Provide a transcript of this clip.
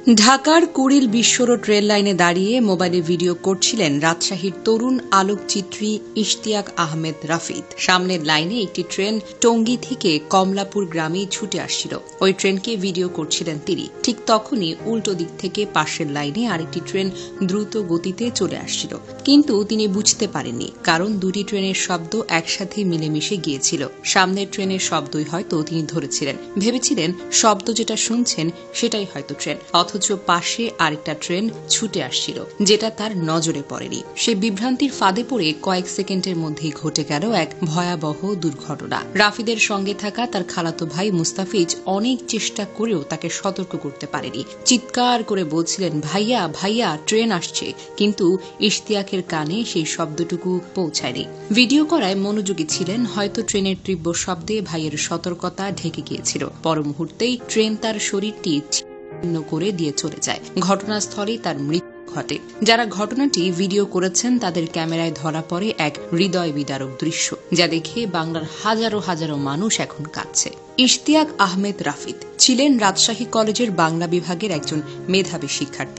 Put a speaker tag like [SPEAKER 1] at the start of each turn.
[SPEAKER 1] ঢাকার কুড়িল বিশ্বরোড রেল লাইনে দাঁড়িয়ে মোবাইলে ভিডিও করছিলেন রাজশাহীর তরুণ আলোকচিত্রী ইশতিয়াক আহমেদ রাফিদ। সামনের লাইনে একটি ট্রেন টঙ্গী থেকে কমলাপুর গ্রামে ছুটে আসছিল। ওই ট্রেনকে ভিডিও করছিলেন তিনি। ঠিক তখনই উল্টো দিক থেকে পাশের লাইনে আরেকটি ট্রেন দ্রুত গতিতে চলে আসছিল, কিন্তু তিনি বুঝতে পারেননি, কারণ দুটি ট্রেনের শব্দ একসাথে মিলেমিশে গিয়েছিল। সামনের ট্রেনের শব্দই হয়তো তিনি ধরেছিলেন, ভেবেছিলেন শব্দ যেটা শুনছেন সেটাই হয়তো ট্রেন। অথচ পাশে আরেকটা ট্রেন ছুটে আসছিল, যেটা তার নজরে পড়েনি। সে বিভ্রান্তির ফাঁদে পড়ে কয়েক সেকেন্ডের মধ্যেই ঘটে গেল এক ভয়াবহ দুর্ঘটনা। রাফিদের সঙ্গে থাকা তার খালাতো ভাই মুস্তাফিজ অনেক চেষ্টা করেও তাকে সতর্ক করতে পারেনি। চিৎকার করে বলছিলেন, ভাইয়া ভাইয়া, ট্রেন আসছে, কিন্তু ইশতিয়াকের কানে সেই শব্দটুকু পৌঁছায়নি। ভিডিও করায় মনোযোগী ছিলেন, হয়তো ট্রেনের তীব্র শব্দে ভাইয়ের সতর্কতা ঢেকে গিয়েছিল। পর মুহূর্তেই ট্রেন তার শরীরটি করে দিয়ে চলে যায়। ঘটনাস্থলে তার মৃত্যু ঘটে। যারা ঘটনাটি ভিডিও করেছেন তাদের ক্যামেরায় ধরা পড়ে এক হৃদয় বিদারক দৃশ্য, যা দেখে বাংলার হাজারো হাজারো মানুষ এখন কাঁদছে। ইশতিয়াক আহমেদ রাফিদ ছিলেন রাজশাহী কলেজের বাংলা বিভাগের একজন মেধাবী শিক্ষার্থী।